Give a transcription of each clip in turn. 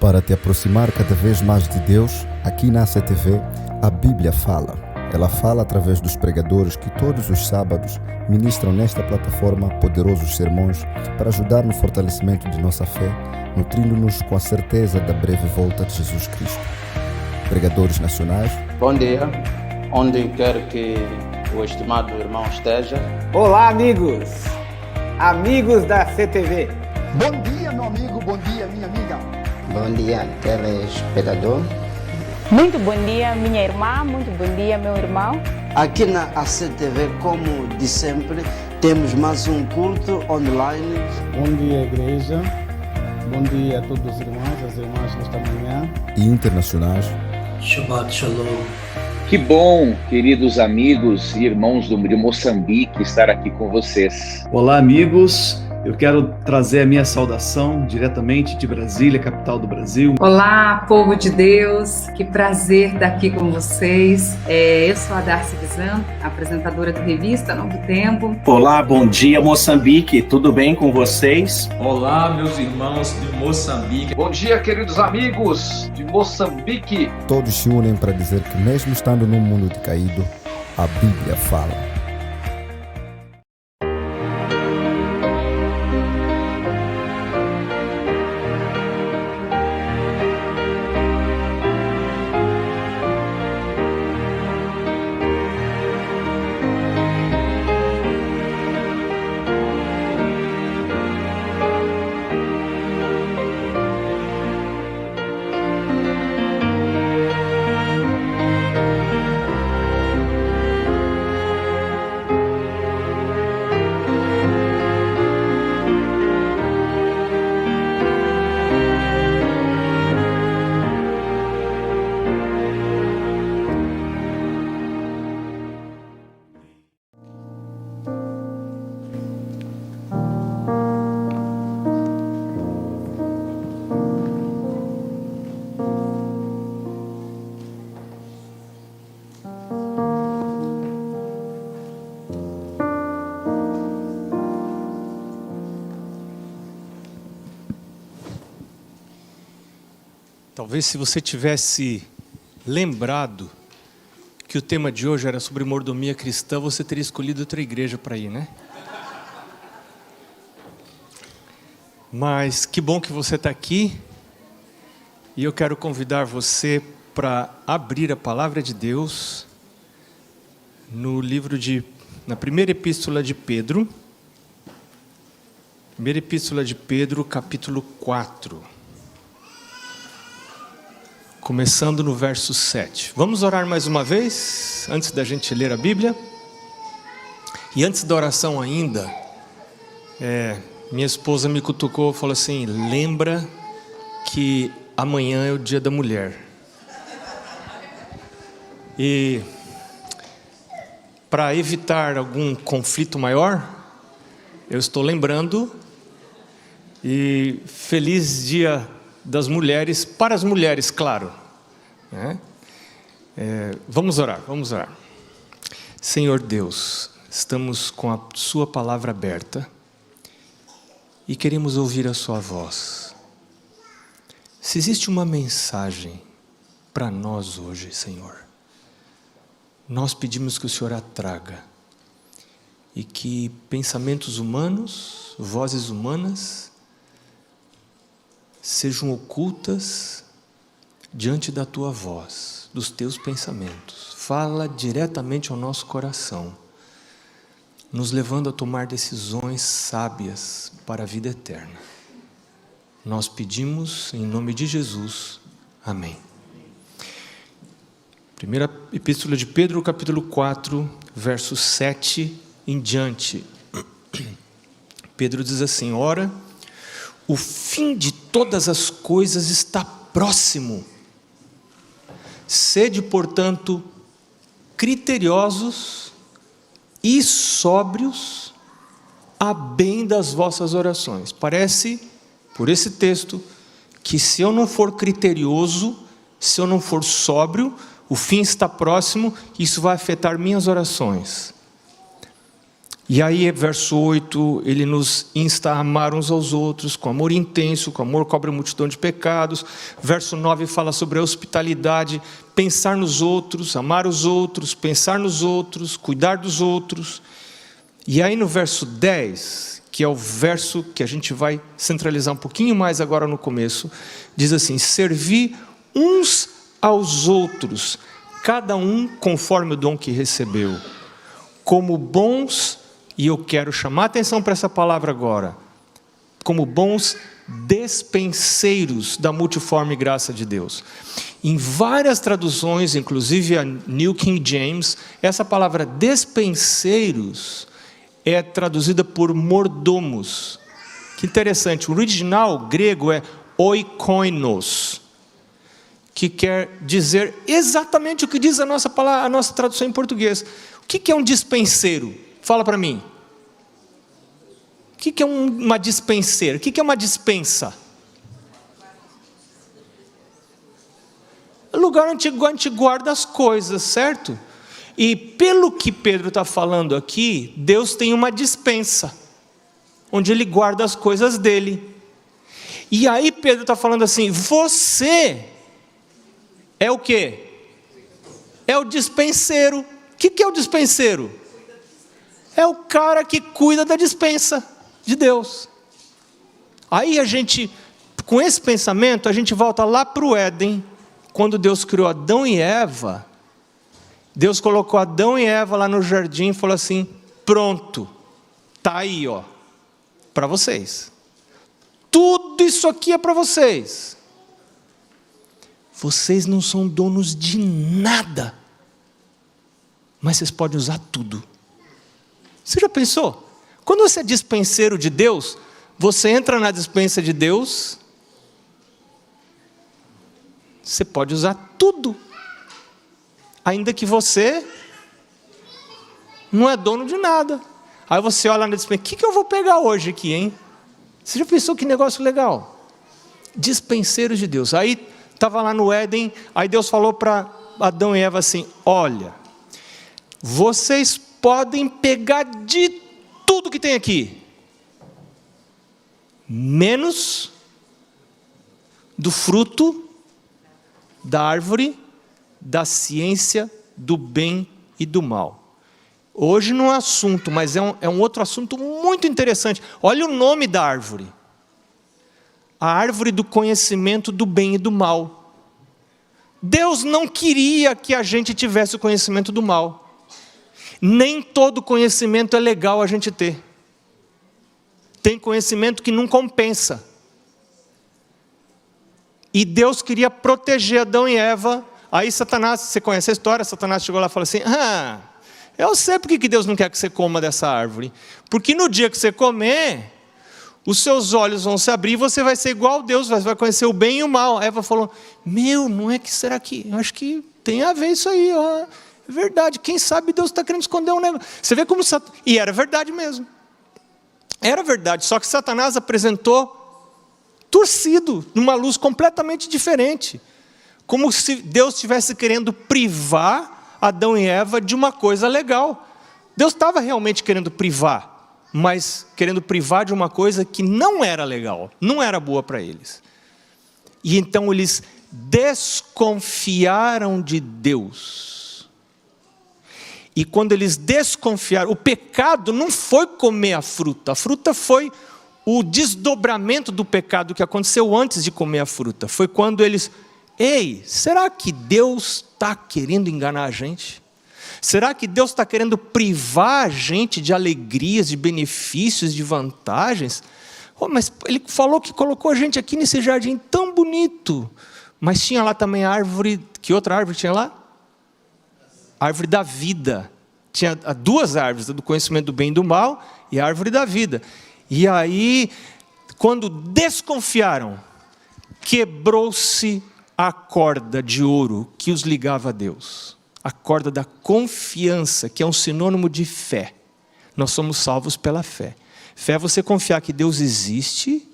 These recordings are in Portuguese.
Para te aproximar cada vez mais de Deus, aqui na CTV, a Bíblia fala. Ela fala através dos pregadores que todos os sábados ministram nesta plataforma poderosos sermões para ajudar no fortalecimento de nossa fé, nutrindo-nos com a certeza da breve volta de Jesus Cristo. Pregadores nacionais. Bom dia, onde quer que o estimado irmão esteja. Olá, amigos da CTV. Bom dia, meu amigo, bom dia, minha amiga. Bom dia, telespectador. Muito bom dia, minha irmã, muito bom dia, meu irmão. Aqui na ACTV, como de sempre, temos mais um culto online. Bom dia, igreja. Bom dia a todos os irmãos, as irmãs nesta manhã. E internacionais. Shabbat Shalom. Que bom, queridos amigos e irmãos de Moçambique, estar aqui com vocês. Olá, amigos. Eu quero trazer a minha saudação diretamente de Brasília, capital do Brasil. Olá, povo de Deus, que prazer estar aqui com vocês. Eu sou a Darcy Bizan, apresentadora da revista Novo Tempo. Olá, bom dia, Moçambique, tudo bem com vocês? Olá, meus irmãos de Moçambique. Bom dia, queridos amigos de Moçambique. Todos se unem para dizer que mesmo estando num mundo decaído, a Bíblia fala. Talvez se você tivesse lembrado que o tema de hoje era sobre mordomia cristã, você teria escolhido outra igreja para ir, né? Mas que bom que você está aqui. E eu quero convidar você para abrir a palavra de Deus na primeira epístola de Pedro. Primeira epístola de Pedro, capítulo 4. Começando no verso 7. Vamos orar mais uma vez, antes da gente ler a Bíblia. E antes da oração ainda, minha esposa me cutucou e falou assim: lembra que amanhã é o dia da mulher. E para evitar algum conflito maior, eu estou lembrando. E feliz dia das mulheres, para as mulheres, claro. Vamos orar. Senhor Deus, estamos com a sua palavra aberta e queremos ouvir a sua voz. Se existe uma mensagem para nós hoje, Senhor, nós pedimos que o Senhor a traga e que pensamentos humanos, vozes humanas, sejam ocultas diante da tua voz, dos teus pensamentos. Fala diretamente ao nosso coração, nos levando a tomar decisões sábias para a vida eterna. Nós pedimos em nome de Jesus. Amém. Primeira epístola de Pedro, capítulo 4, verso 7 em diante. Pedro diz assim: ora, o fim de todas as coisas está próximo. Sede, portanto, criteriosos e sóbrios a bem das vossas orações. Parece, por esse texto, que se eu não for criterioso, se eu não for sóbrio, o fim está próximo, isso vai afetar minhas orações. E aí, verso 8, ele nos insta a amar uns aos outros, com amor intenso, com amor cobre a multidão de pecados. Verso 9 fala sobre a hospitalidade, pensar nos outros, amar os outros, pensar nos outros, cuidar dos outros. E aí no verso 10, que é o verso que a gente vai centralizar um pouquinho mais agora no começo, diz assim: servir uns aos outros, cada um conforme o dom que recebeu, como bons, e eu quero chamar a atenção para essa palavra agora, como bons despenseiros da multiforme graça de Deus. Em várias traduções, inclusive a New King James, essa palavra despenseiros é traduzida por mordomos. Que interessante, o original grego é oikoinos, que quer dizer exatamente o que diz a nossa tradução em português. O que é um dispenseiro? Fala para mim. O que é uma dispenseira? O que é uma dispensa? Lugar onde a gente guarda as coisas, certo? E pelo que Pedro está falando aqui, Deus tem uma dispensa, onde Ele guarda as coisas dele. E aí Pedro está falando assim: você é o quê? É o dispenseiro. O que é o dispenseiro? É o cara que cuida da dispensa de Deus. Aí a gente, com esse pensamento, a gente volta lá para o Éden, quando Deus criou Adão e Eva. Deus colocou Adão e Eva lá no jardim e falou assim: pronto, está aí, ó, para vocês. Tudo isso aqui é para vocês. Vocês não são donos de nada, mas vocês podem usar tudo. Você já pensou? Quando você é dispenseiro de Deus, você entra na dispensa de Deus, você pode usar tudo, ainda que você não é dono de nada. Aí você olha na dispensa: o que eu vou pegar hoje aqui, hein? Você já pensou que negócio legal? Dispenseiros de Deus. Aí estava lá no Éden, aí Deus falou para Adão e Eva assim: olha, vocês podem pegar de tudo que tem aqui, menos do fruto da árvore da ciência do bem e do mal. Hoje não é assunto, mas é um outro assunto muito interessante. Olha o nome da árvore: a árvore do conhecimento do bem e do mal. Deus não queria que a gente tivesse o conhecimento do mal. Nem todo conhecimento é legal a gente ter. Tem conhecimento que não compensa. E Deus queria proteger Adão e Eva. Aí Satanás, você conhece a história, Satanás chegou lá e falou assim: eu sei porque que Deus não quer que você coma dessa árvore. Porque no dia que você comer, os seus olhos vão se abrir e você vai ser igual a Deus, vai conhecer o bem e o mal. A Eva falou: não é que será que, eu acho que tem a ver isso aí, ó. É verdade, quem sabe Deus está querendo esconder um negócio. Você vê como e era verdade mesmo. Era verdade, só que Satanás apresentou torcido, numa luz completamente diferente. Como se Deus estivesse querendo privar Adão e Eva de uma coisa legal. Deus estava realmente querendo privar, mas querendo privar de uma coisa que não era legal, não era boa para eles. E então eles desconfiaram de Deus. E quando eles desconfiaram, o pecado não foi comer a fruta foi o desdobramento do pecado que aconteceu antes de comer a fruta. Foi quando eles: será que Deus está querendo enganar a gente? Será que Deus está querendo privar a gente de alegrias, de benefícios, de vantagens? Mas Ele falou que colocou a gente aqui nesse jardim tão bonito. Mas tinha lá também a árvore, que outra árvore tinha lá? A árvore da vida. Tinha duas árvores, a do conhecimento do bem e do mal e a árvore da vida. E aí, quando desconfiaram, quebrou-se a corda de ouro que os ligava a Deus. A corda da confiança, que é um sinônimo de fé. Nós somos salvos pela fé. Fé é você confiar que Deus existe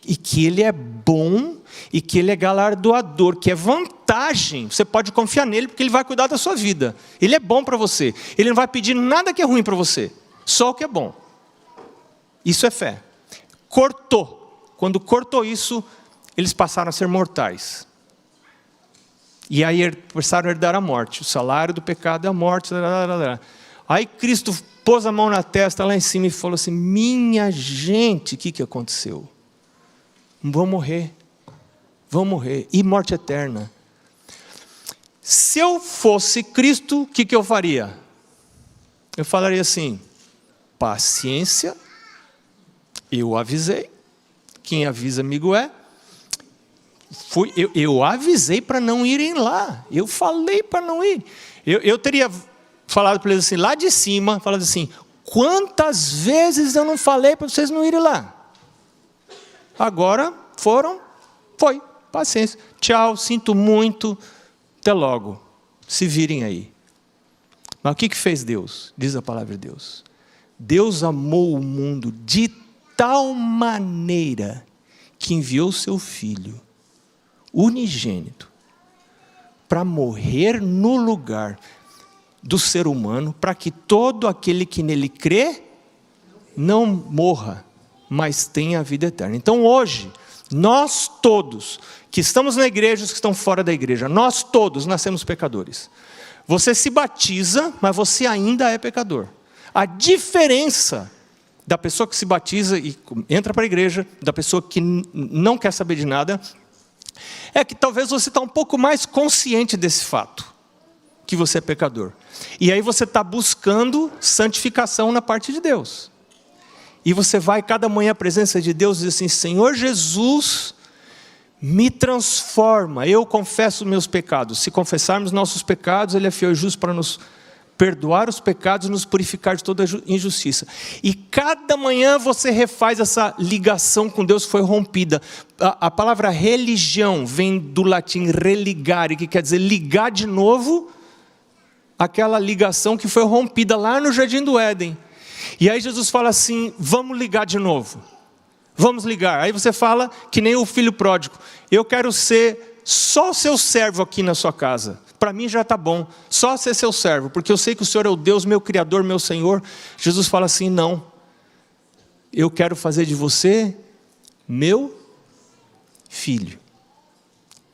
e que Ele é bom e que Ele é galardoador, que é vantagem. Você pode confiar nele porque Ele vai cuidar da sua vida. Ele é bom para você. Ele não vai pedir nada que é ruim para você. Só o que é bom. Isso é fé. Cortou. Quando cortou isso, eles passaram a ser mortais. E aí começaram a herdar a morte. O salário do pecado é a morte. Aí Cristo pôs a mão na testa lá em cima e falou assim: minha gente, o que aconteceu? Vão morrer. Vão morrer. E morte eterna. Se eu fosse Cristo, o que eu faria? Eu falaria assim: paciência, eu avisei. Quem avisa, amigo é. Eu avisei para não irem lá. Eu falei para não ir. Eu teria falado para eles assim, lá de cima, falado assim: quantas vezes eu não falei para vocês não irem lá? Agora foram, foi, paciência. Tchau, sinto muito, até logo. Se virem aí. Mas o que fez Deus? Diz a palavra de Deus. Deus amou o mundo de tal maneira que enviou seu Filho unigênito para morrer no lugar do ser humano, para que todo aquele que nele crê não morra, mas tenha a vida eterna. Então hoje, nós todos que estamos na igreja, os que estão fora da igreja, nós todos nascemos pecadores. Você se batiza, mas você ainda é pecador. A diferença da pessoa que se batiza e entra para a igreja, da pessoa que não quer saber de nada, é que talvez você está um pouco mais consciente desse fato, que você é pecador. E aí você está buscando santificação na parte de Deus. E você vai cada manhã à presença de Deus e diz assim: Senhor Jesus, me transforma, eu confesso meus pecados. Se confessarmos nossos pecados, Ele é fiel e justo para nos perdoar os pecados e nos purificar de toda injustiça. E cada manhã você refaz essa ligação com Deus que foi rompida. A palavra religião vem do latim religare, que quer dizer ligar de novo aquela ligação que foi rompida lá no Jardim do Éden. E aí Jesus fala assim: vamos ligar de novo. Vamos ligar. Aí você fala que nem o filho pródigo: eu quero ser só seu servo aqui na sua casa. Para mim já está bom, só ser seu servo, porque eu sei que o Senhor é o Deus, meu Criador, meu Senhor. Jesus fala assim: não, eu quero fazer de você meu filho,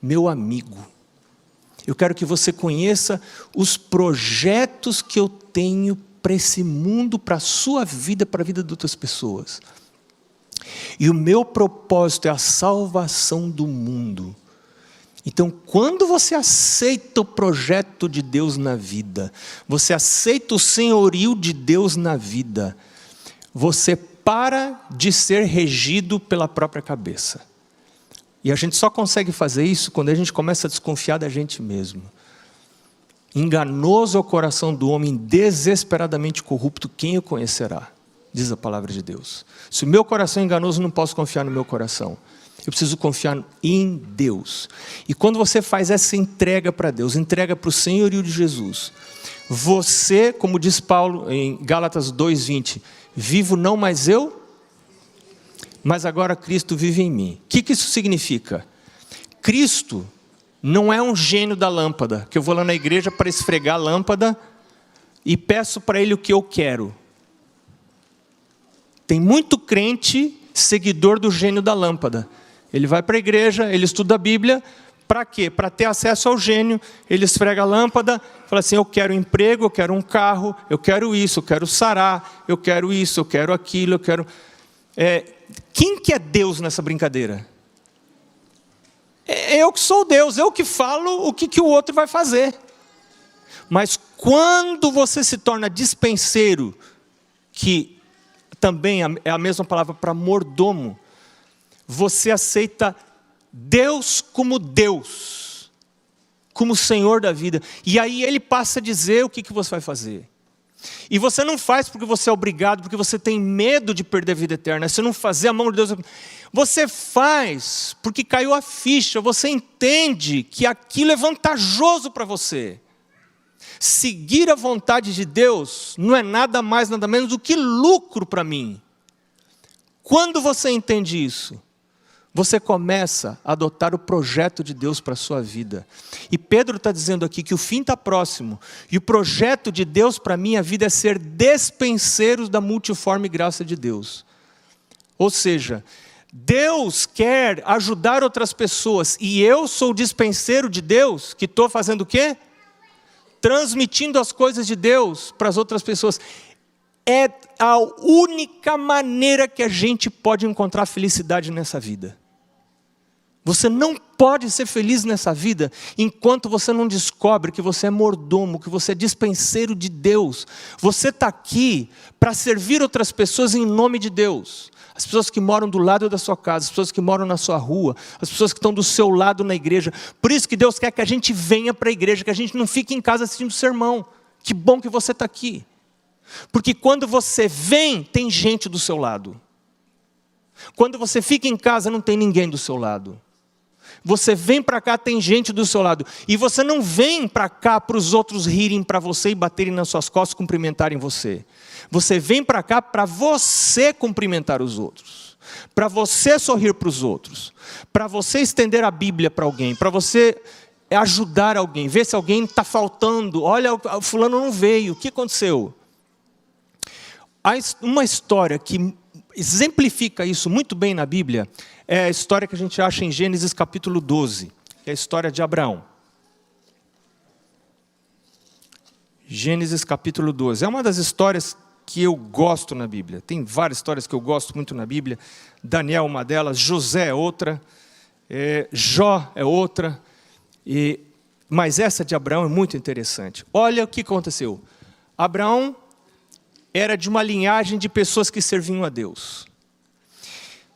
meu amigo. Eu quero que você conheça os projetos que eu tenho para esse mundo, para a sua vida, para a vida de outras pessoas. E o meu propósito é a salvação do mundo. Então, quando você aceita o projeto de Deus na vida, você aceita o senhorio de Deus na vida, você para de ser regido pela própria cabeça. E a gente só consegue fazer isso quando a gente começa a desconfiar da gente mesmo. Enganoso é o coração do homem, desesperadamente corrupto, quem o conhecerá? Diz a palavra de Deus. Se o meu coração é enganoso, não posso confiar no meu coração. Eu preciso confiar em Deus. E quando você faz essa entrega para Deus, entrega para o senhorio de Jesus, você, como diz Paulo em Gálatas 2:20, vivo não mais eu, mas agora Cristo vive em mim. O que isso significa? Cristo não é um gênio da lâmpada, que eu vou lá na igreja para esfregar a lâmpada e peço para ele o que eu quero. Tem muito crente seguidor do gênio da lâmpada. Ele vai para a igreja, ele estuda a Bíblia, para quê? Para ter acesso ao gênio. Ele esfrega a lâmpada, fala assim: eu quero um emprego, eu quero um carro, eu quero isso, eu quero sarar, eu quero isso, eu quero aquilo, eu quero... Quem que é Deus nessa brincadeira? Eu que sou Deus, eu que falo o que o outro vai fazer. Mas quando você se torna dispenseiro, que também é a mesma palavra para mordomo, você aceita Deus, como Senhor da vida. E aí Ele passa a dizer o que você vai fazer. E você não faz porque você é obrigado, porque você tem medo de perder a vida eterna. Se não fazer a mão de Deus, você faz porque caiu a ficha. Você entende que aquilo é vantajoso para você. Seguir a vontade de Deus não é nada mais, nada menos do que lucro para mim. Quando você entende isso, você começa a adotar o projeto de Deus para a sua vida. E Pedro está dizendo aqui que o fim está próximo. E o projeto de Deus para a minha vida é ser despenseiro da multiforme graça de Deus. Ou seja, Deus quer ajudar outras pessoas. E eu sou o dispenseiro de Deus, que estou fazendo o quê? Transmitindo as coisas de Deus para as outras pessoas. É a única maneira que a gente pode encontrar felicidade nessa vida. Você não pode ser feliz nessa vida enquanto você não descobre que você é mordomo, que você é dispenseiro de Deus. Você está aqui para servir outras pessoas em nome de Deus. As pessoas que moram do lado da sua casa, as pessoas que moram na sua rua, as pessoas que estão do seu lado na igreja. Por isso que Deus quer que a gente venha para a igreja, que a gente não fique em casa assistindo sermão. Que bom que você está aqui. Porque quando você vem, tem gente do seu lado. Quando você fica em casa, não tem ninguém do seu lado. Você vem para cá, tem gente do seu lado. E você não vem para cá para os outros rirem para você e baterem nas suas costas, cumprimentarem você. Você vem para cá para você cumprimentar os outros. Para você sorrir para os outros. Para você estender a Bíblia para alguém. Para você ajudar alguém. Ver se alguém está faltando. Olha, o fulano não veio. O que aconteceu? Uma história que exemplifica isso muito bem na Bíblia é a história que a gente acha em Gênesis capítulo 12, que é a história de Abraão. Gênesis capítulo 12. É uma das histórias que eu gosto na Bíblia. Tem várias histórias que eu gosto muito na Bíblia. Daniel é uma delas, José é outra, Jó é outra. Mas essa de Abraão é muito interessante. Olha o que aconteceu. Abraão era de uma linhagem de pessoas que serviam a Deus.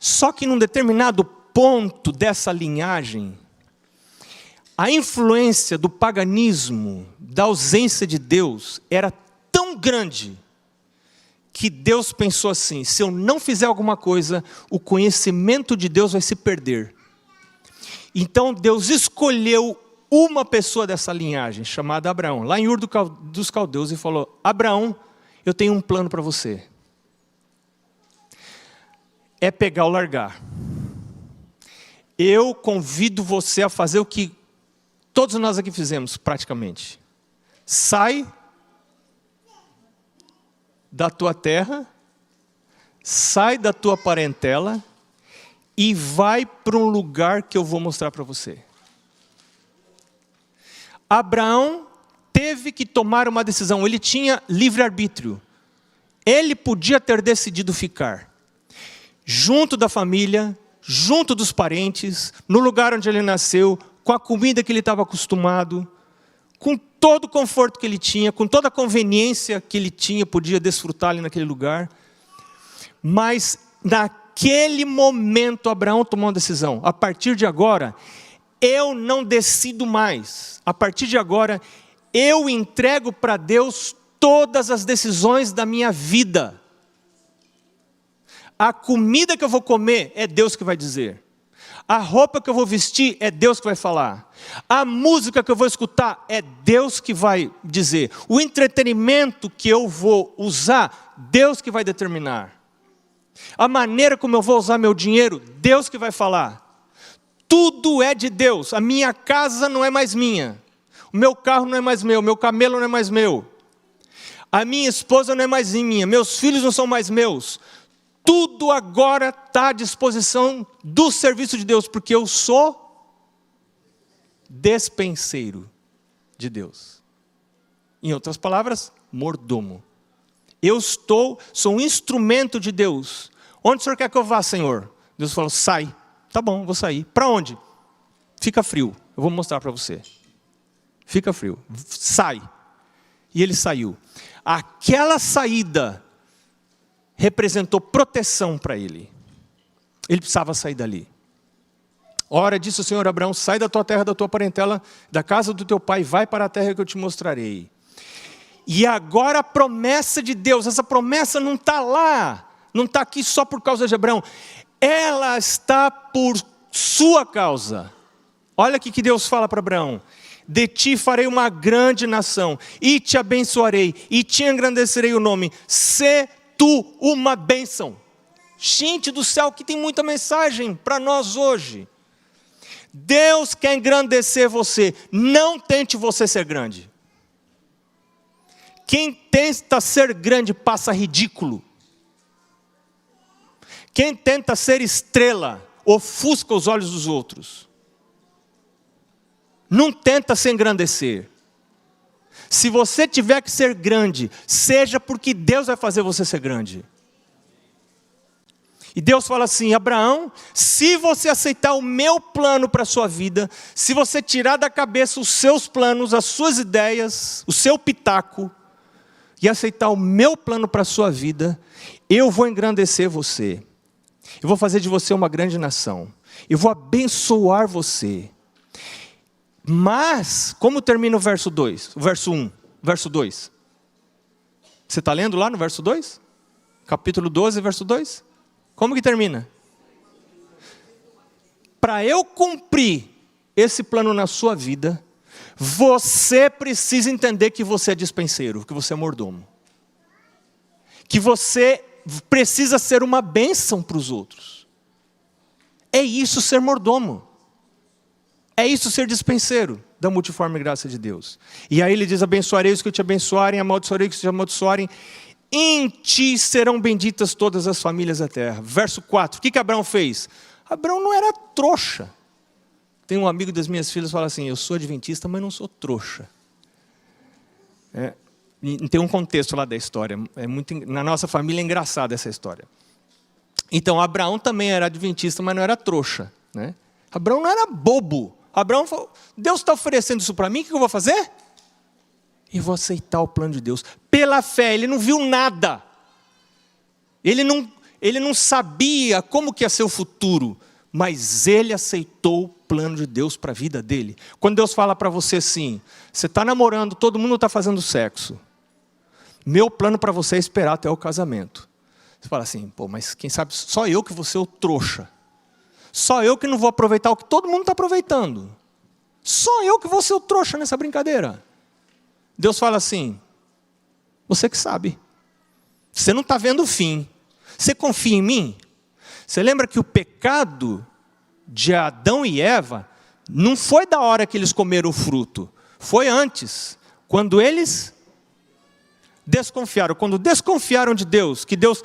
Só que num determinado ponto dessa linhagem, a influência do paganismo, da ausência de Deus, era tão grande, que Deus pensou assim: se eu não fizer alguma coisa, o conhecimento de Deus vai se perder. Então Deus escolheu uma pessoa dessa linhagem, chamada Abraão, lá em Ur dos Caldeus, e falou: Abraão, eu tenho um plano para você. É pegar ou largar. Eu convido você a fazer o que todos nós aqui fizemos, praticamente. Sai da tua terra, sai da tua parentela e vai para um lugar que eu vou mostrar para você. Abraão teve que tomar uma decisão. Ele tinha livre-arbítrio. Ele podia ter decidido ficar junto da família, junto dos parentes, no lugar onde ele nasceu, com a comida que ele estava acostumado, com todo o conforto que ele tinha, com toda a conveniência que ele tinha, podia desfrutar ali naquele lugar. Mas naquele momento Abraão tomou uma decisão: a partir de agora, eu não decido mais. A partir de agora, eu entrego para Deus todas as decisões da minha vida. A comida que eu vou comer é Deus que vai dizer. A roupa que eu vou vestir é Deus que vai falar. A música que eu vou escutar é Deus que vai dizer. O entretenimento que eu vou usar, Deus que vai determinar. A maneira como eu vou usar meu dinheiro, Deus que vai falar. Tudo é de Deus. A minha casa não é mais minha. O meu carro não é mais meu. Meu camelo não é mais meu. A minha esposa não é mais minha. Meus filhos não são mais meus. Tudo agora está à disposição do serviço de Deus, porque eu sou despenseiro de Deus. Em outras palavras, mordomo. Eu sou um instrumento de Deus. Onde o Senhor quer que eu vá, Senhor? Deus falou: sai. Tá bom, vou sair. Para onde? Fica frio. Eu vou mostrar para você. Fica frio. Sai. E ele saiu. Aquela saída representou proteção para ele. Ele precisava sair dali. Ora, disse o Senhor a Abraão: sai da tua terra, da tua parentela, da casa do teu pai, vai para a terra que eu te mostrarei. E agora a promessa de Deus, essa promessa não está lá, não está aqui só por causa de Abraão, ela está por sua causa. Olha aqui que Deus fala para Abraão: de ti farei uma grande nação, e te abençoarei, e te engrandecerei o nome, se tu uma bênção. Gente do céu, que tem muita mensagem para nós hoje. Deus quer engrandecer você. Não tente você ser grande. Quem tenta ser grande passa ridículo. Quem tenta ser estrela ofusca os olhos dos outros. Não tenta se engrandecer. Se você tiver que ser grande, seja porque Deus vai fazer você ser grande. E Deus fala assim: Abraão, se você aceitar o meu plano para a sua vida, se você tirar da cabeça os seus planos, as suas ideias, o seu pitaco, e aceitar o meu plano para a sua vida, eu vou engrandecer você. Eu vou fazer de você uma grande nação. Eu vou abençoar você. Mas, como termina o verso 2? O verso 1, verso 2. Você está lendo lá no verso 2? Capítulo 12, verso 2? Como que termina? Para eu cumprir esse plano na sua vida, você precisa entender que você é dispenseiro, que você é mordomo. Que você precisa ser uma bênção para os outros. É isso ser mordomo. É isso ser dispenseiro da multiforme graça de Deus. E aí ele diz: abençoarei os que te abençoarem, amaldiçoarei os que te amaldiçoarem. Em ti serão benditas todas as famílias da terra. Verso 4, o que Abraão fez? Abraão não era trouxa. Tem um amigo das minhas filhas que fala assim: eu sou adventista, mas não sou trouxa. Tem um contexto lá da história. Na nossa família é engraçada essa história. Então, Abraão também era adventista, mas não era trouxa. Né? Abraão não era bobo. Abraão falou: Deus está oferecendo isso para mim, o que eu vou fazer? Eu vou aceitar o plano de Deus. Pela fé, ele não viu nada. Ele não sabia como que ia ser o futuro, mas ele aceitou o plano de Deus para a vida dele. Quando Deus fala para você assim: você está namorando, todo mundo está fazendo sexo. Meu plano para você é esperar até o casamento. Você fala assim: pô, mas quem sabe só eu que vou ser o trouxa. Só eu que não vou aproveitar o que todo mundo está aproveitando. Só eu que vou ser o trouxa nessa brincadeira. Deus fala assim: você que sabe. Você não está vendo o fim. Você confia em mim? Você lembra que o pecado de Adão e Eva não foi da hora que eles comeram o fruto. Foi antes. Quando eles desconfiaram. Quando desconfiaram de Deus, que Deus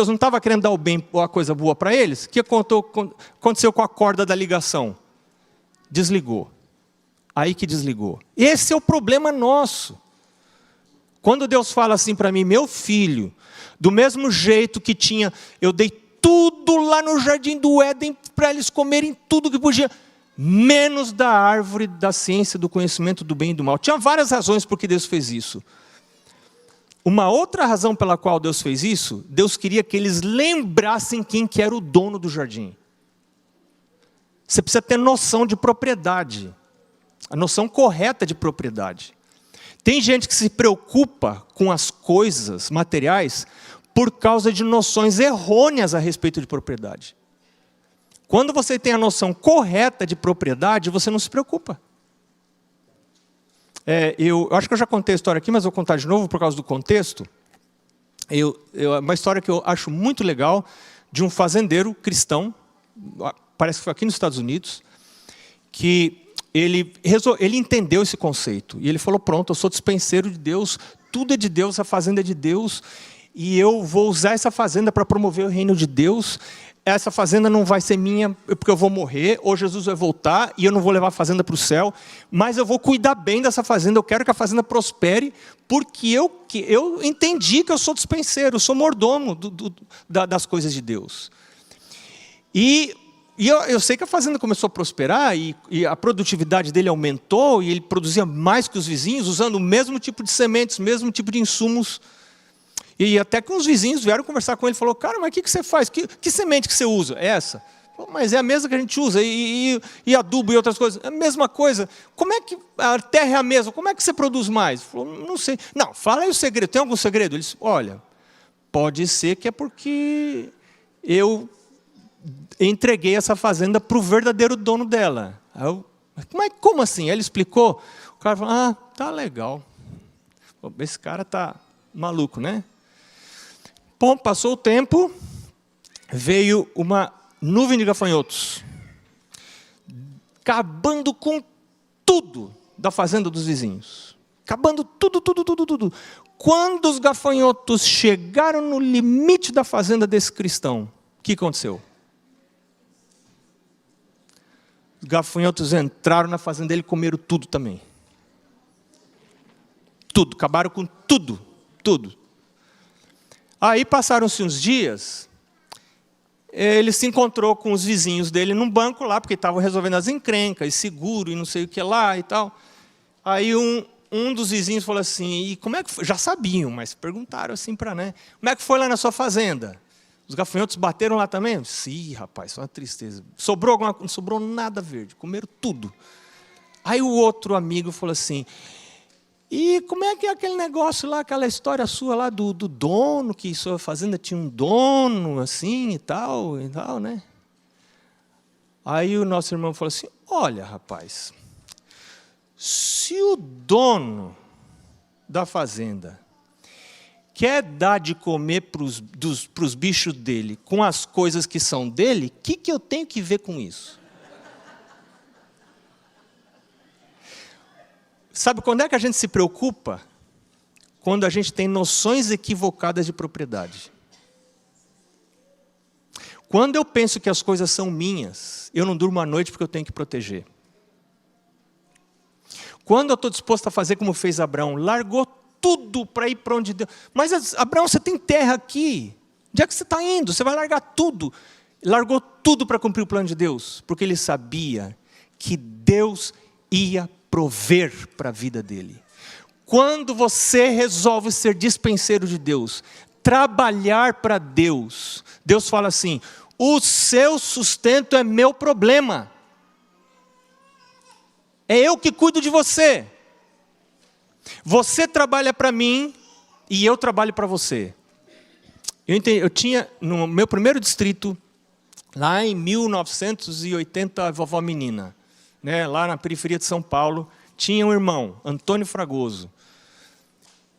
não estava querendo dar o bem ou a coisa boa para eles, o que aconteceu com a corda da ligação? Desligou. Aí que desligou. Esse é o problema nosso. Quando Deus fala assim para mim: meu filho, do mesmo jeito que eu dei tudo lá no jardim do Éden para eles comerem tudo que podia, menos da árvore da ciência do conhecimento do bem e do mal. Tinha várias razões por que Deus fez isso. Uma outra razão pela qual Deus fez isso: Deus queria que eles lembrassem quem que era o dono do jardim. Você precisa ter noção de propriedade. A noção correta de propriedade. Tem gente que se preocupa com as coisas materiais por causa de noções errôneas a respeito de propriedade. Quando você tem a noção correta de propriedade, você não se preocupa. Eu acho que eu já contei a história aqui, mas vou contar de novo por causa do contexto. Uma história que eu acho muito legal, de um fazendeiro cristão, parece que foi aqui nos Estados Unidos, que ele entendeu esse conceito. E ele falou: pronto, eu sou dispenseiro de Deus, tudo é de Deus, a fazenda é de Deus, e eu vou usar essa fazenda para promover o reino de Deus. Essa fazenda não vai ser minha porque eu vou morrer, ou Jesus vai voltar e eu não vou levar a fazenda para o céu, mas eu vou cuidar bem dessa fazenda, eu quero que a fazenda prospere, porque eu entendi que eu sou dispenseiro, eu sou mordomo das coisas de Deus. E eu sei que a fazenda começou a prosperar e a produtividade dele aumentou e ele produzia mais que os vizinhos, usando o mesmo tipo de sementes, o mesmo tipo de insumos. E até que uns vizinhos vieram conversar com ele e falaram: cara, mas o que você faz? Que semente que você usa? É essa? Mas é a mesma que a gente usa, e adubo e outras coisas. É a mesma coisa. Como é que a terra é a mesma? Como é que você produz mais? Ele falou: não sei. Não, fala aí o segredo. Tem algum segredo? Ele disse: olha, pode ser que é porque eu entreguei essa fazenda para o verdadeiro dono dela. Como assim? Aí ele explicou. O cara falou: tá legal. Esse cara tá maluco, né? Bom, passou o tempo, veio uma nuvem de gafanhotos, acabando com tudo da fazenda dos vizinhos. Acabando tudo. Quando os gafanhotos chegaram no limite da fazenda desse cristão, o que aconteceu? Os gafanhotos entraram na fazenda dele e comeram tudo também. Tudo, acabaram com tudo. Aí passaram-se uns dias, ele se encontrou com os vizinhos dele num banco lá, porque estavam resolvendo as encrencas, seguro e não sei o que lá e tal. Aí um dos vizinhos falou assim, e como é que foi? Já sabiam, mas perguntaram assim para, né? Como é que foi lá na sua fazenda? Os gafanhotos bateram lá também? Sim, rapaz, foi uma tristeza. Sobrou alguma coisa? Não sobrou nada verde, comeram tudo. Aí o outro amigo falou assim, e como é que é aquele negócio lá, aquela história sua lá do dono, que sua fazenda tinha um dono, assim, e tal, né? Aí o nosso irmão falou assim, olha, rapaz, se o dono da fazenda quer dar de comer para os bichos dele com as coisas que são dele, o que eu tenho que ver com isso? Sabe quando é que a gente se preocupa? Quando a gente tem noções equivocadas de propriedade. Quando eu penso que as coisas são minhas, eu não durmo à noite porque eu tenho que proteger. Quando eu estou disposto a fazer como fez Abraão, largou tudo para ir para onde Deus... Mas Abraão, você tem terra aqui. Onde é que você está indo? Você vai largar tudo. Largou tudo para cumprir o plano de Deus, porque ele sabia que Deus ia prover para a vida dele. Quando você resolve ser dispenseiro de Deus, trabalhar para Deus, Deus fala assim, o seu sustento é meu problema. É eu que cuido de você. Você trabalha para mim e eu trabalho para você. Eu tinha, no meu primeiro distrito, lá em 1980, vovó menina, né, lá na periferia de São Paulo, tinha um irmão, Antônio Fragoso.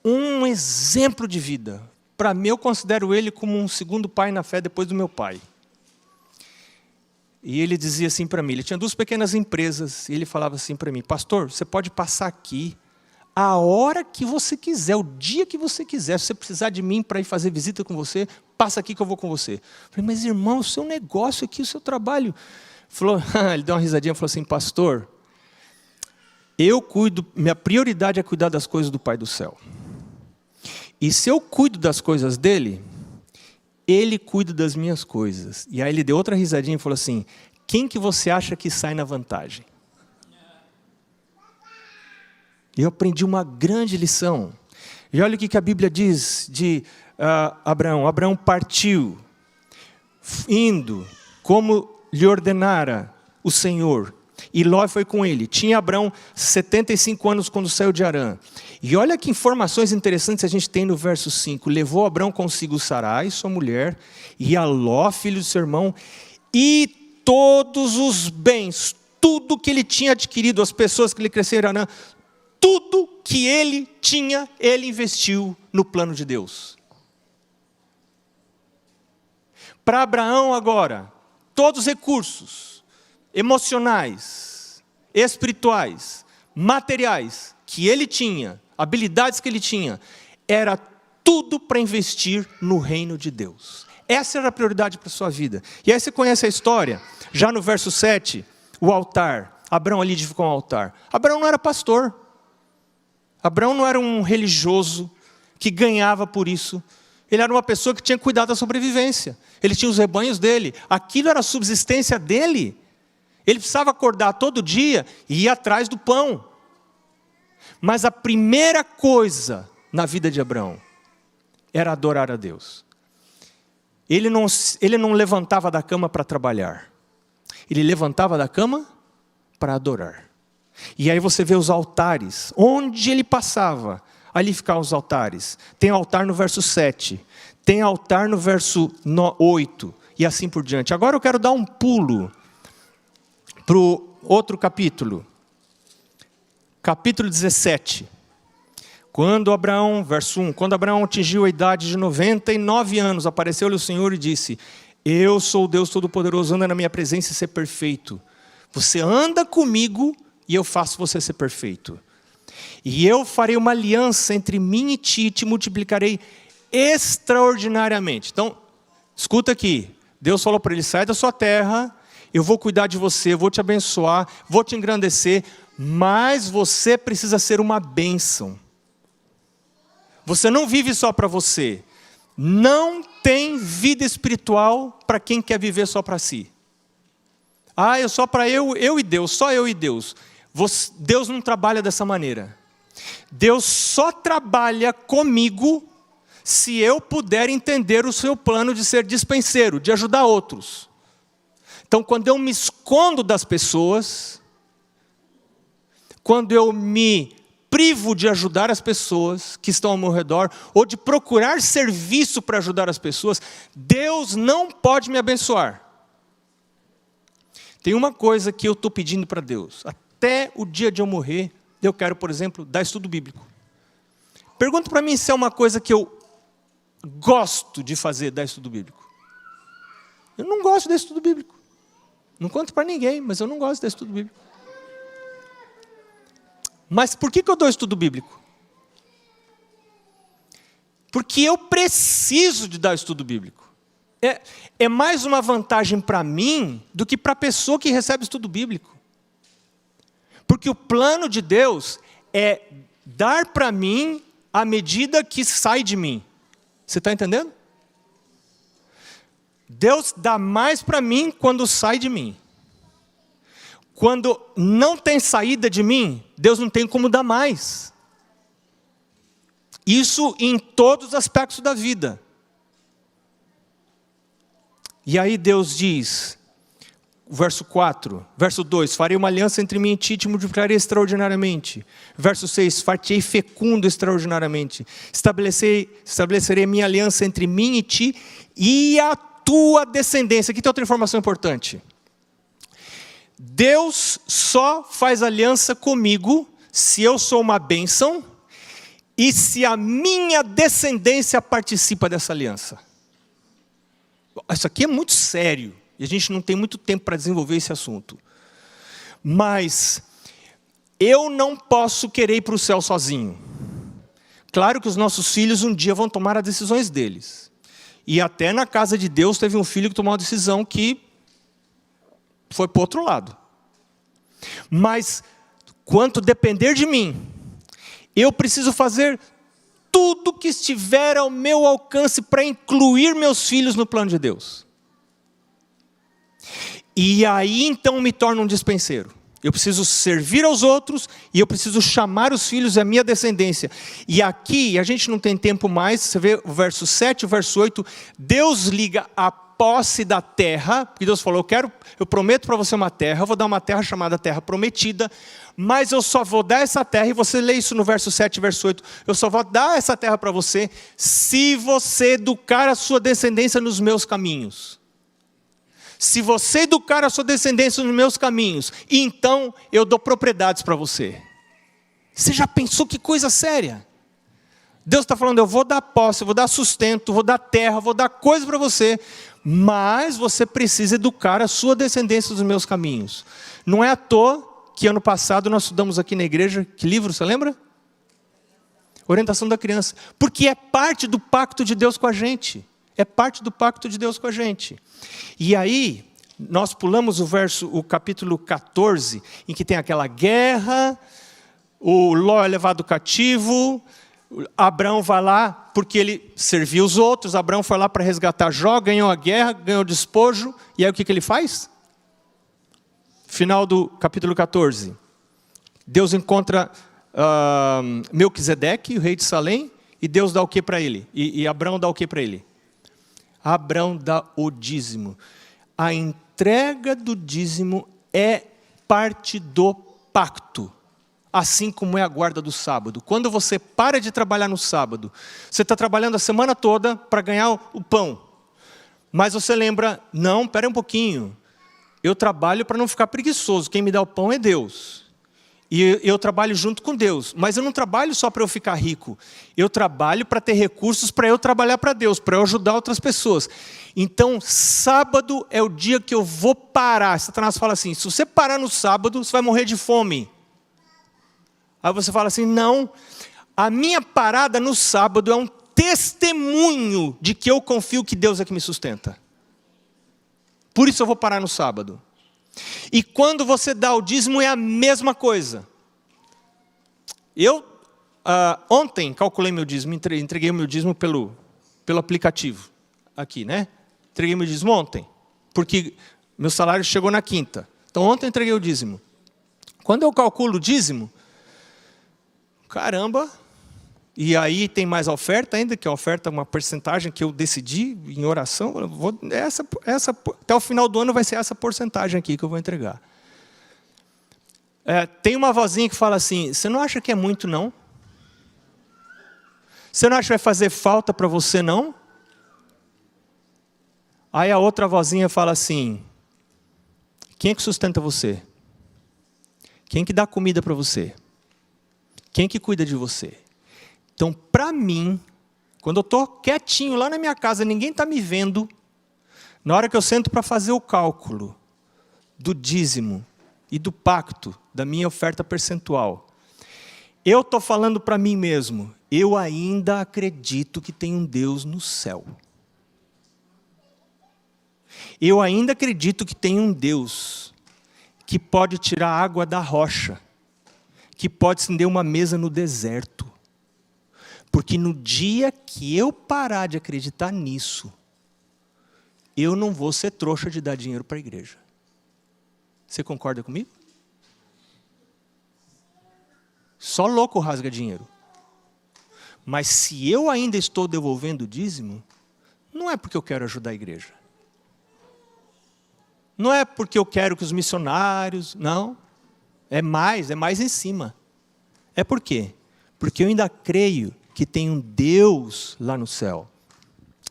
Um exemplo de vida. Para mim, eu considero ele como um segundo pai na fé depois do meu pai. E ele dizia assim para mim, ele tinha 2 pequenas empresas, e ele falava assim para mim, pastor, você pode passar aqui a hora que você quiser, o dia que você quiser, se você precisar de mim para ir fazer visita com você, passa aqui que eu vou com você. Eu falei, mas irmão, o seu negócio aqui, o seu trabalho... Ele deu uma risadinha e falou assim, pastor, eu cuido, minha prioridade é cuidar das coisas do Pai do céu. E se eu cuido das coisas dele, ele cuida das minhas coisas. E aí ele deu outra risadinha e falou assim, quem que você acha que sai na vantagem? E eu aprendi uma grande lição. E olha o que a Bíblia diz de Abraão. Abraão partiu, indo como lhe ordenara o Senhor. E Ló foi com ele. Tinha Abraão 75 anos quando saiu de Harã. E olha que informações interessantes a gente tem no verso 5. Levou Abraão consigo Sarai, sua mulher, e a Ló, filho de seu irmão, e todos os bens, tudo que ele tinha adquirido, as pessoas que lhe cresceram em Harã, tudo que ele tinha, ele investiu no plano de Deus. Para Abraão agora, todos os recursos emocionais, espirituais, materiais que ele tinha, habilidades que ele tinha, era tudo para investir no reino de Deus. Essa era a prioridade para a sua vida. E aí você conhece a história, já no verso 7, o altar. Abraão ali edificou um altar. Abraão não era pastor. Abraão não era um religioso que ganhava por isso. Ele era uma pessoa que tinha cuidado da sobrevivência. Ele tinha os rebanhos dele. Aquilo era a subsistência dele. Ele precisava acordar todo dia e ir atrás do pão. Mas a primeira coisa na vida de Abraão era adorar a Deus. Ele não levantava da cama para trabalhar. Ele levantava da cama para adorar. E aí você vê os altares. Onde ele passava, ali ficavam os altares. Tem altar no verso 7. Tem altar no verso 8. E assim por diante. Agora eu quero dar um pulo para o outro capítulo. Capítulo 17. Quando Abraão, verso 1. Quando Abraão atingiu a idade de 99 anos, apareceu-lhe o Senhor e disse: Eu sou o Deus Todo-Poderoso, anda na minha presença e ser perfeito. Você anda comigo e eu faço você ser perfeito. E eu farei uma aliança entre mim e ti, e te multiplicarei extraordinariamente. Então, escuta aqui. Deus falou para ele, sai da sua terra, eu vou cuidar de você, vou te abençoar, vou te engrandecer, mas você precisa ser uma bênção. Você não vive só para você. Não tem vida espiritual para quem quer viver só para si. É só para eu e Deus, só eu e Deus. Deus não trabalha dessa maneira. Deus só trabalha comigo se eu puder entender o seu plano de ser dispenseiro, de ajudar outros. Então, quando eu me escondo das pessoas, quando eu me privo de ajudar as pessoas que estão ao meu redor, ou de procurar serviço para ajudar as pessoas, Deus não pode me abençoar. Tem uma coisa que eu estou pedindo para Deus. Até o dia de eu morrer, eu quero, por exemplo, dar estudo bíblico. Pergunta para mim se é uma coisa que eu gosto de fazer, dar estudo bíblico. Eu não gosto de dar estudo bíblico. Não conto para ninguém, mas eu não gosto de dar estudo bíblico. Mas por que eu dou estudo bíblico? Porque eu preciso de dar estudo bíblico. É mais uma vantagem para mim do que para a pessoa que recebe estudo bíblico. Porque o plano de Deus é dar para mim à medida que sai de mim. Você está entendendo? Deus dá mais para mim quando sai de mim. Quando não tem saída de mim, Deus não tem como dar mais. Isso em todos os aspectos da vida. E aí Deus diz, verso 4, verso 2, farei uma aliança entre mim e ti, te multiplicarei extraordinariamente. Verso 6, fartei fecundo extraordinariamente. Estabelecerei minha aliança entre mim e ti e a tua descendência. Aqui tem outra informação importante. Deus só faz aliança comigo se eu sou uma bênção e se a minha descendência participa dessa aliança. Isso aqui é muito sério e a gente não tem muito tempo para desenvolver esse assunto. Mas eu não posso querer ir para o céu sozinho. Claro que os nossos filhos um dia vão tomar as decisões deles. E até na casa de Deus teve um filho que tomou uma decisão que foi para o outro lado. Mas, quanto depender de mim, eu preciso fazer tudo que estiver ao meu alcance para incluir meus filhos no plano de Deus. E aí, então, me torno um dispenseiro. Eu preciso servir aos outros e eu preciso chamar os filhos e a minha descendência. E aqui, a gente não tem tempo mais, você vê o verso 7 e o verso 8, Deus liga a posse da terra, porque Deus falou, eu prometo para você uma terra, eu vou dar uma terra chamada terra prometida, mas eu só vou dar essa terra, e você lê isso no verso 7 e verso 8, eu só vou dar essa terra para você, se você educar a sua descendência nos meus caminhos. Se você educar a sua descendência nos meus caminhos, então eu dou propriedades para você. Você já pensou que coisa séria? Deus está falando, eu vou dar posse, eu vou dar sustento, vou dar terra, vou dar coisa para você, mas você precisa educar a sua descendência dos meus caminhos. Não é à toa que ano passado nós estudamos aqui na igreja, que livro, você lembra? Orientação da criança. Porque é parte do pacto de Deus com a gente. É parte do pacto de Deus com a gente. E aí, nós pulamos o capítulo 14, em que tem aquela guerra, o Ló é levado cativo, Abraão vai lá porque ele serviu os outros, Abraão foi lá para resgatar Jó, ganhou a guerra, ganhou o despojo, e aí o que ele faz? Final do capítulo 14. Deus encontra Melquisedeque, o rei de Salém, e Deus dá o que para ele? E Abraão dá o que para ele? Abraão dá o dízimo. A entrega do dízimo é parte do pacto. Assim como é a guarda do sábado. Quando você para de trabalhar no sábado, você está trabalhando a semana toda para ganhar o pão. Mas você lembra, não, espera um pouquinho. Eu trabalho para não ficar preguiçoso. Quem me dá o pão é Deus. E eu trabalho junto com Deus. Mas eu não trabalho só para eu ficar rico. Eu trabalho para ter recursos para eu trabalhar para Deus, para eu ajudar outras pessoas. Então, sábado é o dia que eu vou parar. Satanás fala assim, se você parar no sábado, você vai morrer de fome. Aí você fala assim, não, a minha parada no sábado é um testemunho de que eu confio que Deus é que me sustenta. Por isso eu vou parar no sábado. E quando você dá o dízimo é a mesma coisa. Eu ontem calculei meu dízimo, entreguei o meu dízimo pelo aplicativo. Aqui, né? Entreguei meu dízimo ontem. Porque meu salário chegou na quinta. Então ontem eu entreguei o dízimo. Quando eu calculo o dízimo, caramba, e aí tem mais a oferta ainda, que a oferta é uma porcentagem que eu decidi em oração, até o final do ano vai ser essa porcentagem aqui que eu vou entregar. Tem uma vozinha que fala assim, você não acha que é muito não? Você não acha que vai fazer falta para você não? Aí a outra vozinha fala assim, quem é que sustenta você? Quem é que dá comida para você? Quem é que cuida de você? Então, para mim, quando eu estou quietinho lá na minha casa, ninguém está me vendo, na hora que eu sento para fazer o cálculo do dízimo e do pacto, da minha oferta percentual, eu estou falando para mim mesmo, eu ainda acredito que tem um Deus no céu. Eu ainda acredito que tem um Deus que pode tirar água da rocha, que pode acender uma mesa no deserto. Porque no dia que eu parar de acreditar nisso, eu não vou ser trouxa de dar dinheiro para a igreja. Você concorda comigo? Só louco rasga dinheiro. Mas se eu ainda estou devolvendo o dízimo, não é porque eu quero ajudar a igreja. Não é porque eu quero que os missionários... Não. É mais em cima. É por quê? Porque eu ainda creio que tem um Deus lá no céu.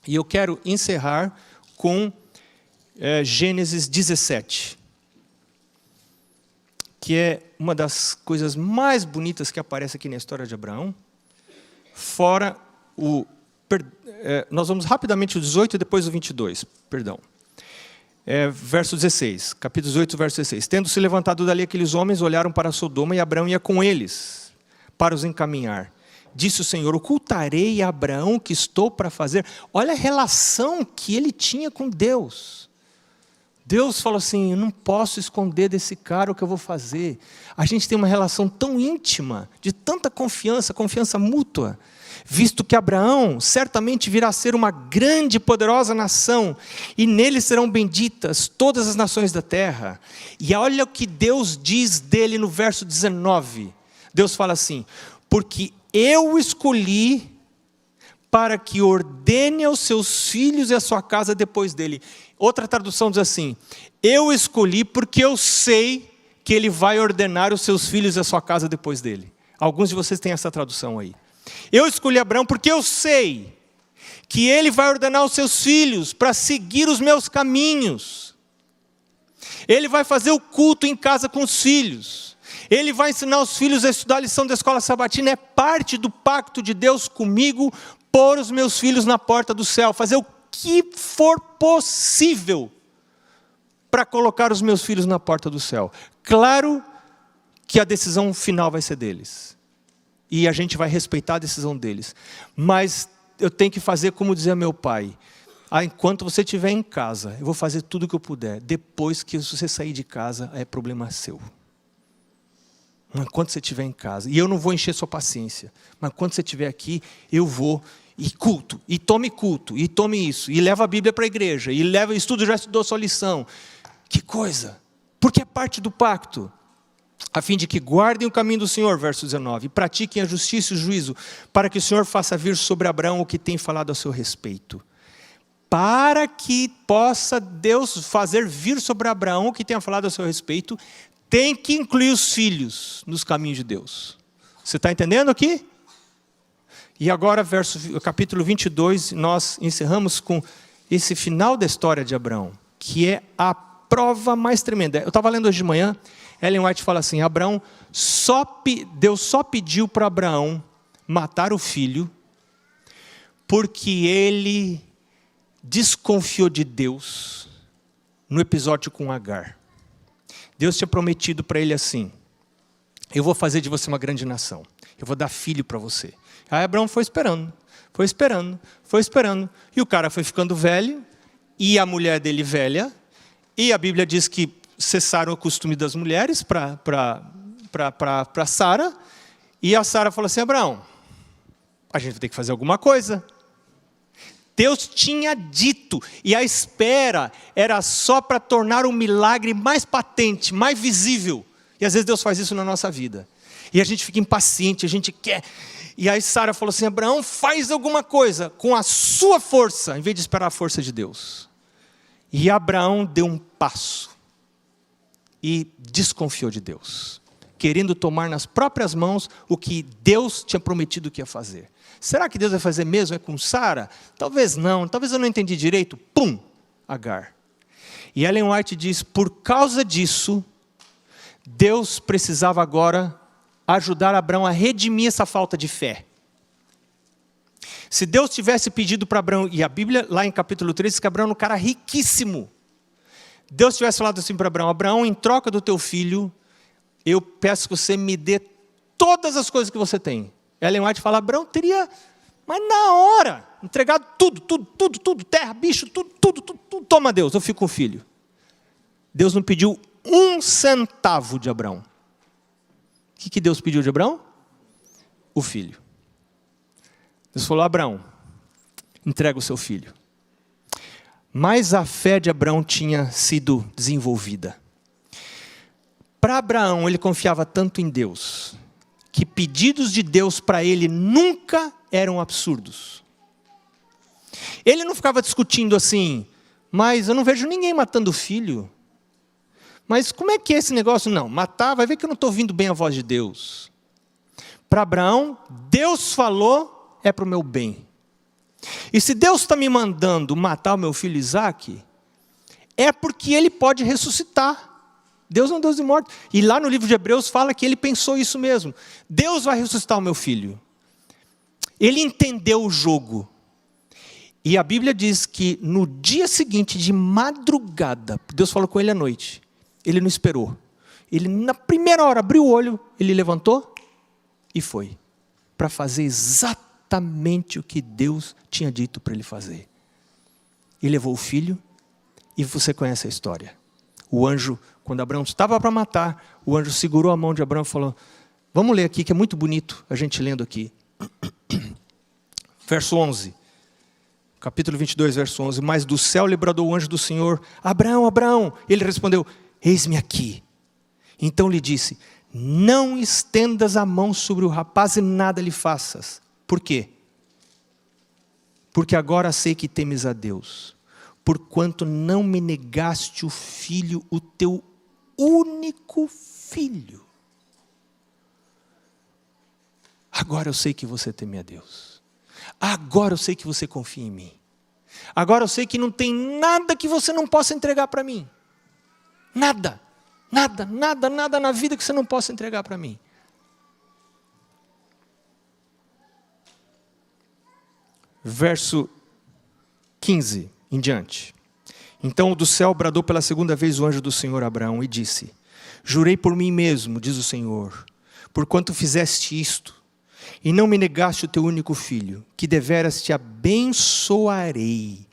E eu quero encerrar com Gênesis 17. Que é uma das coisas mais bonitas que aparece aqui na história de Abraão. Fora nós vamos rapidamente o 18 e depois o 22. Perdão. Verso 16, capítulo 18, verso 16. Tendo se levantado dali aqueles homens, olharam para Sodoma e Abraão ia com eles, para os encaminhar. Disse o Senhor, ocultarei a Abraão o que estou para fazer. Olha a relação que ele tinha com Deus. Deus falou assim, eu não posso esconder desse cara o que eu vou fazer. A gente tem uma relação tão íntima, de tanta confiança, confiança mútua. Visto que Abraão certamente virá a ser uma grande e poderosa nação, e nele serão benditas todas as nações da terra. E olha o que Deus diz dele no verso 19. Deus fala assim, porque eu o escolhi para que ordene aos seus filhos e a sua casa depois dele. Outra tradução diz assim, eu o escolhi porque eu sei que ele vai ordenar os seus filhos e a sua casa depois dele. Alguns de vocês têm essa tradução aí. Eu escolhi Abraão porque eu sei que ele vai ordenar os seus filhos para seguir os meus caminhos. Ele vai fazer o culto em casa com os filhos. Ele vai ensinar os filhos a estudar a lição da escola sabatina. É parte do pacto de Deus comigo, pôr os meus filhos na porta do céu. Fazer o que for possível para colocar os meus filhos na porta do céu. Claro que a decisão final vai ser deles. E a gente vai respeitar a decisão deles. Mas eu tenho que fazer como dizia meu pai. Enquanto você estiver em casa, eu vou fazer tudo o que eu puder. Depois que você sair de casa, é problema seu. Enquanto você estiver em casa. E eu não vou encher sua paciência. Mas quando você estiver aqui, eu vou. E culto. E tome isso. E leva a Bíblia para a igreja. E estudo, já estudou sua lição. Que coisa. Porque é parte do pacto. A fim de que guardem o caminho do Senhor, verso 19, e pratiquem a justiça e o juízo, para que o Senhor faça vir sobre Abraão o que tem falado a seu respeito. Para que possa Deus fazer vir sobre Abraão o que tenha falado a seu respeito, tem que incluir os filhos nos caminhos de Deus. Você está entendendo aqui? E agora, capítulo 22, nós encerramos com esse final da história de Abraão, que é a prova mais tremenda. Eu estava lendo hoje de manhã, Ellen White fala assim, Deus só pediu para Abraão matar o filho porque ele desconfiou de Deus no episódio com Agar. Deus tinha prometido para ele assim, eu vou fazer de você uma grande nação, eu vou dar filho para você. Aí Abraão foi esperando, e o cara foi ficando velho, e a mulher dele velha, e a Bíblia diz que cessaram o costume das mulheres para Sara, e a Sara falou assim, Abraão, a gente vai ter que fazer alguma coisa. Deus tinha dito, e a espera era só para tornar o milagre mais patente, mais visível. E às vezes Deus faz isso na nossa vida. E a gente fica impaciente, a gente quer. E aí Sara falou assim, Abraão, faz alguma coisa com a sua força, em vez de esperar a força de Deus. E Abraão deu um passo e desconfiou de Deus, querendo tomar nas próprias mãos o que Deus tinha prometido que ia fazer. Será que Deus vai fazer mesmo com Sara? Talvez não, talvez eu não entendi direito. Pum, Agar. E Ellen White diz, por causa disso, Deus precisava agora ajudar Abraão a redimir essa falta de fé. Se Deus tivesse pedido para Abraão, e a Bíblia lá em capítulo 3 diz que Abraão era um cara riquíssimo. Deus tivesse falado assim para Abraão, Abraão, em troca do teu filho, eu peço que você me dê todas as coisas que você tem. Ellen White fala, Abraão teria, mas na hora, entregado tudo, terra, bicho, tudo, toma Deus, eu fico com o filho. Deus não pediu 1 centavo de Abraão. O que Deus pediu de Abraão? O filho. Deus falou, Abraão, entrega o seu filho. Mas a fé de Abraão tinha sido desenvolvida. Para Abraão, ele confiava tanto em Deus, que pedidos de Deus para ele nunca eram absurdos. Ele não ficava discutindo assim, mas eu não vejo ninguém matando o filho. Mas como é que é esse negócio? Não, matar, vai ver que eu não estou ouvindo bem a voz de Deus. Para Abraão, Deus falou, é para o meu bem. E se Deus está me mandando matar o meu filho Isaque, é porque ele pode ressuscitar. Deus não é um Deus de morte. E lá no livro de Hebreus fala que ele pensou isso mesmo. Deus vai ressuscitar o meu filho. Ele entendeu o jogo. E a Bíblia diz que no dia seguinte, de madrugada, Deus falou com ele à noite. Ele não esperou. Ele, na primeira hora, abriu o olho, ele levantou e foi. Para fazer exatamente o que Deus tinha dito para ele fazer. E levou o filho, e você conhece a história. O anjo, quando Abraão estava para matar, o anjo segurou a mão de Abraão e falou, vamos ler aqui, que é muito bonito, a gente lendo aqui. Verso 11. Capítulo 22, verso 11. Mas do céu lhe bradou o anjo do Senhor, Abraão, Abraão. Ele respondeu, eis-me aqui. Então lhe disse, não estendas a mão sobre o rapaz e nada lhe faças. Por quê? Porque agora sei que temes a Deus, porquanto não me negaste o filho, o teu único filho. Agora eu sei que você teme a Deus. Agora eu sei que você confia em mim. Agora eu sei que não tem nada que você não possa entregar para mim. Nada na vida que você não possa entregar para mim. Verso 15 em diante. Então do céu bradou pela segunda vez o anjo do Senhor a Abraão e disse, jurei por mim mesmo, diz o Senhor, porquanto fizeste isto, e não me negaste o teu único filho, que deveras te abençoarei,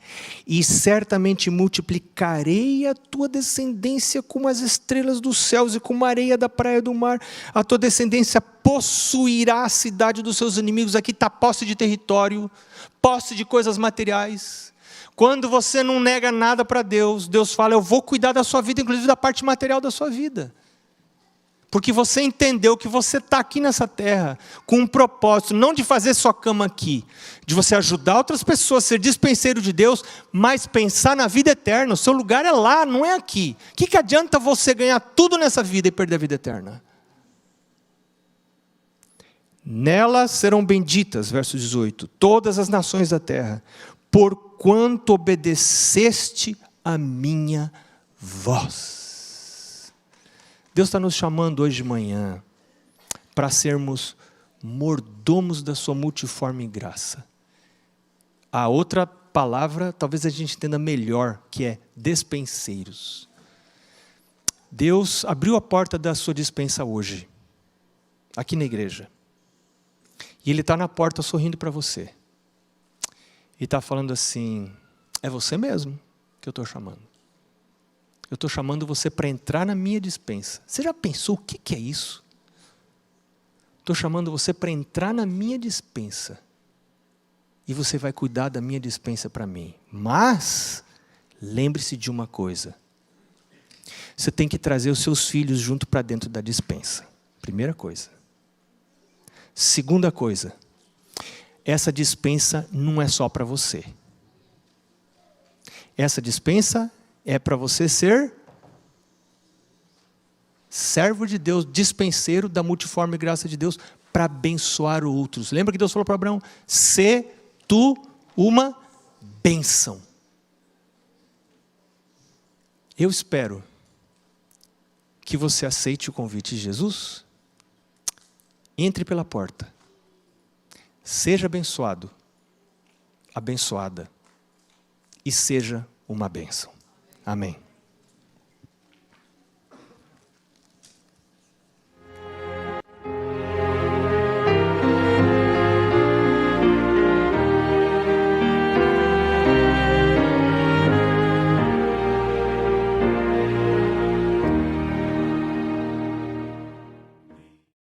e certamente multiplicarei a tua descendência como as estrelas dos céus e como a areia da praia do mar. A tua descendência possuirá a cidade dos seus inimigos. Aqui está posse de território, posse de coisas materiais. Quando você não nega nada para Deus, Deus fala, eu vou cuidar da sua vida, inclusive da parte material da sua vida. Porque você entendeu que você está aqui nessa terra com um propósito, não de fazer sua cama aqui, de você ajudar outras pessoas, ser dispenseiro de Deus, mas pensar na vida eterna. O seu lugar é lá, não é aqui. O que adianta você ganhar tudo nessa vida e perder a vida eterna? Nela serão benditas, verso 18, todas as nações da terra, porquanto obedeceste a minha voz. Deus está nos chamando hoje de manhã para sermos mordomos da sua multiforme graça. A outra palavra, talvez a gente entenda melhor, que é despenseiros. Deus abriu a porta da sua despensa hoje, aqui na igreja. E Ele está na porta sorrindo para você. E está falando assim, é você mesmo que eu estou chamando. Eu estou chamando você para entrar na minha despensa. Você já pensou o que é isso? Estou chamando você para entrar na minha despensa. E você vai cuidar da minha despensa para mim. Mas, lembre-se de uma coisa. Você tem que trazer os seus filhos junto para dentro da despensa. Primeira coisa. Segunda coisa. Essa despensa não é só para você. Essa despensa é para você ser servo de Deus, dispenseiro da multiforme graça de Deus, para abençoar outros. Lembra que Deus falou para Abraão? Sê tu uma bênção. Eu espero que você aceite o convite de Jesus. Entre pela porta. Seja abençoado, abençoada, e seja uma bênção. Amém.